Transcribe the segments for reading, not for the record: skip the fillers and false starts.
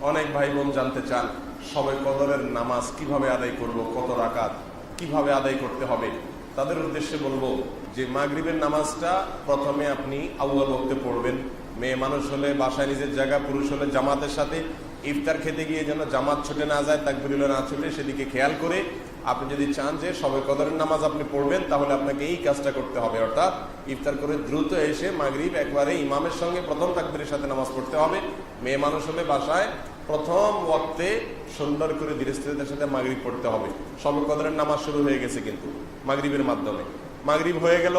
অনেক ভাই বোন জানতে চান শবে কদরের নামাজ কিভাবে আদায় করব, কত রাকাত, কিভাবে আদায় করতে হবে। তাদের উদ্দেশ্যে বলবো যে মাগরিবের নামাজটা প্রথমে আপনি আউয়াল ওয়াক্তে পড়বেন। মেয়ে মানুষ হলে বাসায় নিজের জায়গা, পুরুষ হলে জামাতের সাথে। ইফতার খেতে গিয়ে যেন জামাত ছুটে না যায়, তাকবীরুল্লাহ না ছুটে, সেদিকে খেয়াল করে আপনি যদি চান যে শবে কদরের নামাজ আপনি পড়বেন, তাহলে আপনাকে এই কাজটা করতে হবে। অর্থাৎ ইফতার করে দ্রুত এসে মাগরিব একবারে ইমামের সঙ্গে প্রথম তাকবীরের সাথে নামাজ পড়তে হবে। মেয়ে মানুষ হলে বাসায় প্রথম ওয়াক্তে সুন্দর করে ধীরস্থিরতার সাথে মাগরিব পড়তে হবে। শবে কদরের নামাজ শুরু হয়ে গেছে কিন্তু মাগরিবের মাধ্যমে। মাগরিব হয়ে গেল,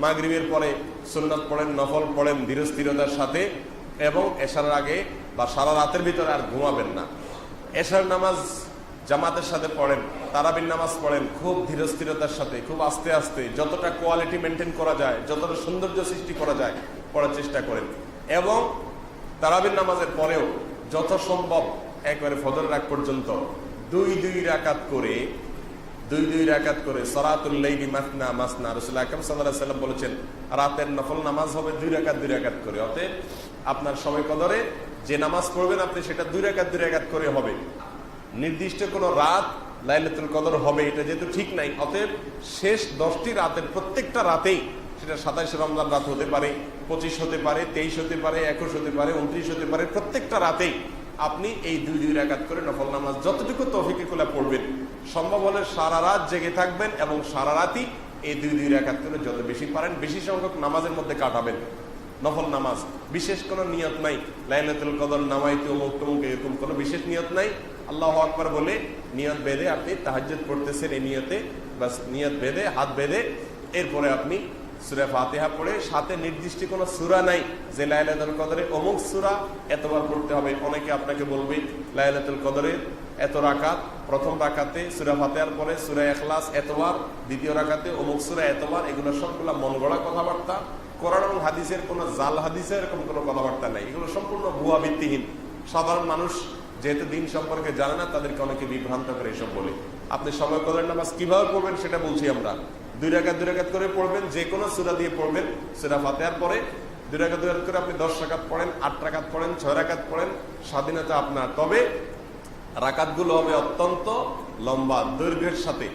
মাগরিবের পরে সুন্নাত পড়েন, নফল পড়েন ধীরস্থিরতার সাথে, এবং এশার আগে বা সারা রাতের ভিতরে আর ঘুমাবেন না। এশার নামাজ জামাতের সাথে পড়েন, তারাবির নামাজ পড়েন খুব ধীরস্থিরতার সাথে, খুব আস্তে আস্তে, যতটা কোয়ালিটি মেনটেন করা যায়, যতটা সৌন্দর্য সৃষ্টি করা যায় পড়ার চেষ্টা করেন। এবং তারাবির নামাজের পরেও যত সম্ভব একবারে ফজরের আগ পর্যন্ত দুই রাকাত করে সলাতুল লাইলি মাসনা মাসনা। রাসূলুল্লাহ আকরাম সাল্লাল্লাহু আলাইহি ওয়াসাল্লাম বলেছেন রাতের নফল নামাজ হবে 2 রাকাত করে। অতএব আপনার শবে কদরে যে নামাজ পড়বেন আপনি সেটা 2 রাকাত করে হবে। নির্দিষ্ট কোনো রাত লাইলাতুল কদর হবে এটা যেহেতু ঠিক নাই, অতএব শেষ 10টি রাতের প্রত্যেকটা রাতেই, সেটা 27 রমজান রাত হতে পারে, 25 হতে পারে, 23 হতে পারে, 21 হতে পারে, 29 হতে পারে, প্রত্যেকটা রাতেই আপনি এই 2 রাকাত করে নফল নামাজ যতটুকু তৌফিকে কুলা পড়বেন। সম্ভব হলে সারা রাত জেগে থাকবেন এবং সারা রাতই এই 2 রাকাত করে যত বেশি পারেন বেশি সংখ্যক নামাজের মধ্যে কাটাবেন। নফল নামাজ বিশেষ কোনো নিয়ত নাই, লাইলাতুল কদর নামাইতে অমুক তমুক এরকম কোনো বিশেষ নিয়ত নাই। আল্লাহু আকবার বলে নিয়ত বেঁধে আপনি তাহাজ্জুদ পড়তেছেন, এই নিয়তে বাস নিয়ত বেঁধে হাত বেঁধে এরপরে আপনি সূরা ফাতিহা পড়ে, সাথে নির্দিষ্ট কোনো সূরা নাই যে লাইলাতুল কদরে অমুক সূরা এতবার পড়তে হবে। অনেকে আপনাকে বলবে লাইলাতুল কদরে এত রাকাত, প্রথম রাকাতে সূরা ফাতিহার পরে সূরা ইখলাস এতবার, দ্বিতীয় রাকাতে অমুক সূরা এতবার। এগুলো সবগুলো মন গড়া কথাবার্তা। কোরআন এবং হাদিসের কোনো জাল হাদিসের এরকম কোনো কথাবার্তা নাই, এগুলো সম্পূর্ণ ভুয়া ভিত্তিহীন। সাধারণ মানুষ যেহেতু দিন সম্পর্কে জানে না, তাদেরকে অনেকে বিভ্রান্ত করে এসব বলে। আপনি শবে কদরের নামাজ কিভাবে পড়বেন সেটা বলছি আমরা। 2 রাকাত করে পড়বেন, যে কোনো সূরা দিয়ে পড়বেন। সূরা ফাতিহার পরে 2 রাকাত করে আপনি 10 রাকাত পড়েন, 8 রাকাত পড়েন, 6 রাকাত পড়েন, স্বাধীনতা আপনার। তবে রাকাতগুলো হবে অত্যন্ত লম্বা দৈর্ঘ্যের সাথে।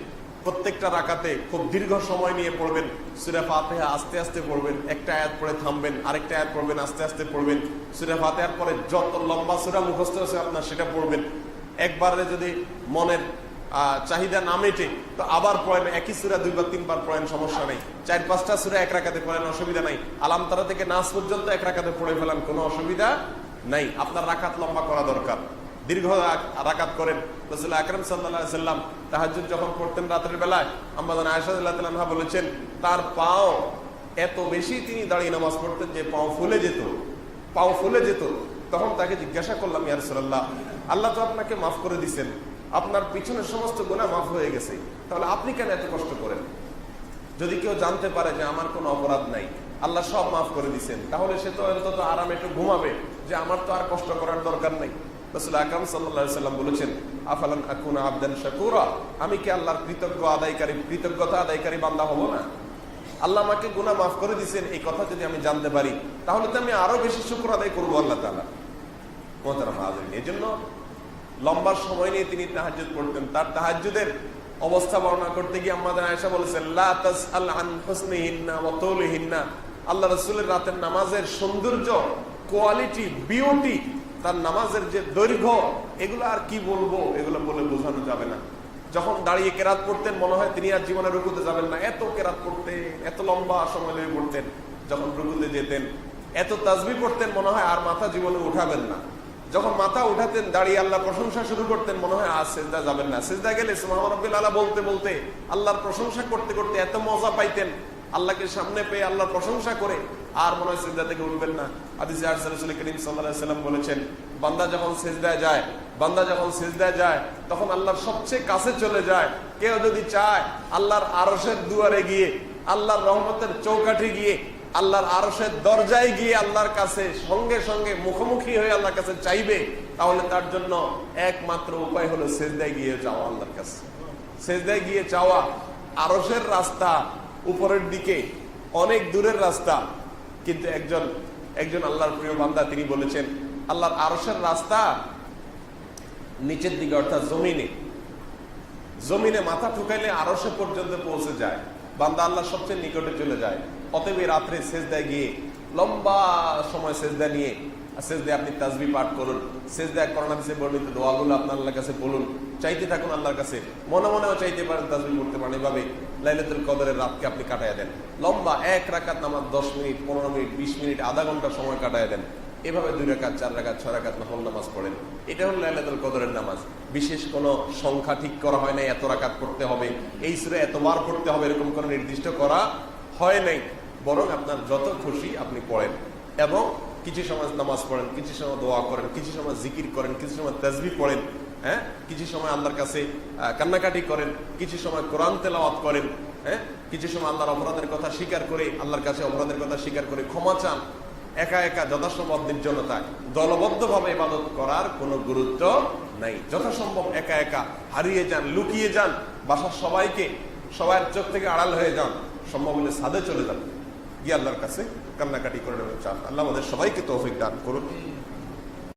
প্রত্যেকটা রাকাতে খুব দীর্ঘ সময় নিয়ে পড়বেন। সূরা ফাতিহা আস্তে আস্তে পড়বেন, একটা আয়াত পড়ে থামবেন, আরেকটা আয়াত পড়বেন, আস্তে আস্তে পড়বেন। সূরা ফাতিহার পরে যত লম্বা সূরা মুখস্থ আছে আপনার সেটা পড়বেন। একবারে যদি মনের চাহিদা না মেটে তো আবার পড়েন, একই সূরা 2 বা 3 বার পড়েন, সমস্যা নেই। 4-5টা সূরা 1 রাকাতে পড়েন, অসুবিধা নাই। আলাম তারা থেকে নাস পর্যন্ত 1 রাকাতে পড়ে ফেলান, কোনো অসুবিধা নাই। আপনার রাকাত লম্বা করা দরকার, দীর্ঘ রাকাত করেন। রাসূলুল্লাহ আকরাম সাল্লাল্লাহু আলাইহি ওয়াসাল্লাম তাহাজ্জুদ যখন পড়তেন রাতের বেলায়, আম্মা জান আয়েশা রাদিয়াল্লাহু তাআলা আনহা বলেছেন তার পাও এত বেশি তিনি দাঁড়িয়ে নামাজ পড়তেন যে পাও ফুলে যেত। তখন তাকে জিজ্ঞাসা করলাম, ইয়া রাসূলুল্লাহ, আল্লাহ তো আপনাকে মাফ করে দিয়েছেন, আপনার পিছনের সমস্ত গুনাহ মাফ হয়ে গেছে, তাহলে আপনি কেন এত কষ্ট করেন? যদি কেউ জানতে পারে যে আমার কোনো অপরাধ নাই, আল্লাহ সব মাফ করে দিয়েছেন, তাহলে সে তো অন্তত আরামে একটু ঘুমাবে, যে আমার তো আর কষ্ট করার দরকার নাই। রাসূলুল্লাহ আকরাম সাল্লাল্লাহু আলাইহি ওয়াসাল্লাম বলেছেন, আফালান আকুনা আবদান শাকুরা, আমি কি আল্লাহর কৃতজ্ঞতা আদায়কারী বান্দা হব না? আল্লাহ আমাকে গুনাহ মাফ করে দিয়েছেন এই কথা যদি আমি জানতে পারি, তাহলে তো আমি আরো বেশি শুকর আদায় করবো আল্লাহ তাআলা। মুহতারাম হাজিরিন, এজন্য লম্বা সময় নিয়ে তিনি তাহাজ্জুদ পড়তেন। তার তাহাজ্জুদের অবস্থা বর্ণনা করতে গিয়ে আম্মা জান আয়েশা বলেছেন, লা তাসআল আন হুসনিহিন্না ওয়া তুলিহিন্না, আল্লাহ রাসূলের রাতের নামাজের সৌন্দর্য, কোয়ালিটি, বিউটি, তার নামাজের যে দৈর্ঘ্য, এগুলো আর কি বলবো, এগুলো বলে বোঝানো যাবে না। যখন দাঁড়িয়ে কেরাত পড়তেন মনে হয় তিনি আর জীবনে রুকুতে যাবেন না, এত কেরাত পড়তেন, এত লম্বা সময় লেগে পড়তেন। যখন রুকুতে যেতেন এত তাসবিহ পড়তেন মনে হয় আর মাথা জীবনে উঠাবেন না। যখন মাথা উঠাতেন দাঁড়িয়ে আল্লাহ প্রশংসা শুরু করতেন মনে হয় আজ সিজদা যাবেন না। সিজদা গেলে সুবহান রাব্বিল আলা বলতে বলতে আল্লাহর প্রশংসা করতে করতে এত মজা পাইতেন, আল্লাহকে সামনে পেয়ে আল্লাহর প্রশংসা করে আর মনে হয় সিজদা থেকে উঠবেন না। হাদিসে রাসূল করিম সাল্লাল্লাহু আলাইহি ওয়াসাল্লাম বলেছেন, বান্দা যখন সিজদায় যায় তখন আল্লাহর সবচেয়ে কাছে চলে যায়। কেউ যদি চায় আল্লাহর আরশের দুয়ারে গিয়ে, আল্লাহর রহমতের চৌকাঠে গিয়ে, আল্লাহর আরশের দরজায় গিয়ে আল্লাহর কাছে সঙ্গে সঙ্গে মুখোমুখি হয়ে আল্লাহর কাছে চাইবে, তাহলে তার জন্য একমাত্র উপায় হলো সিজদায় গিয়ে যাওয়া আল্লাহর কাছে। সিজদায় গিয়ে চাওয়া। আরশের রাস্তা উপরের দিকে, অনেক দূরের রাস্তা, কিন্তু একজন আল্লাহর প্রিয় বান্দা তিনি বলেছেন আল্লাহর আরশের রাস্তা নিচের দিকে অর্থাৎ জমিনে, জমিনে মাথা ঠুকাইলে আরশে পর্যন্ত পৌঁছে যায়, বান্দা আল্লাহ সবচেয়ে নিকটে চলে যায়। অতএব এই রাত্রে সেজদায় গিয়ে লম্বা সময় সেজদা নিয়ে সেজদায় আপনি তাসবিহ পাঠ করুন, সেজদায় কোরআন হাদিসে বর্ণিত দোয়াগুলো আপনার আল্লাহর কাছে বলুন, চাইতে থাকুন আল্লাহর কাছে, মনে মনেও চাইতে পারেন, তাসবিহ করতে পারেন। এভাবে লাইলাতুল কদরের রাতকে আপনি কাটায় দেন। লম্বা এক রাকাত নামাজ 10 মিনিট, 15 মিনিট, 20 মিনিট, আধা ঘন্টা সময় কাটায় দেন। এভাবে 2 রাকাত, 4 রাকাত, 6 রাকাত নফল নামাজ পড়েন। এটা হলো লাইলাতুল কদরের নামাজ। বিশেষ কোনো সংখ্যা ঠিক করা হয় নাই, এত রাকাত পড়তে হবে, এই সূরা এতবার পড়তে হবে, এরকম কোনো নির্দিষ্ট করা হয় নাই। বরং আপনার যত খুশি আপনি পড়েন, এবং কিছু সময় নামাজ পড়েন, কিছু সময় দোয়া করেন, কিছু সময় জিকির করেন, কিছু সময় তাসবিহ পড়েন, হ্যাঁ, কিছু সময় আল্লাহর কাছে কান্নাকাটি করেন, কিছু সময় কোরআন তেলাওয়াত করেন, হ্যাঁ, কিছু সময় আল্লাহর অপরাধের কথা স্বীকার করে, আল্লাহর কাছে অপরাধের কথা স্বীকার করে ক্ষমা চান। একা একা যথাসম্ভব নির্জনতায়, দলবদ্ধভাবে ইবাদত করার কোনো গুরুত্ব নাই। যথাসম্ভব একা একা হারিয়ে যান, লুকিয়ে যান, বাসার সবার চোখ থেকে আড়াল হয়ে যান, সম্ভব হলে ছাদে চলে যান, গিয়ে আল্লাহর কাছে কান্নাকাটি করে চান। আল্লাহ আমাদের সবাইকে তৌফিক দান করুন।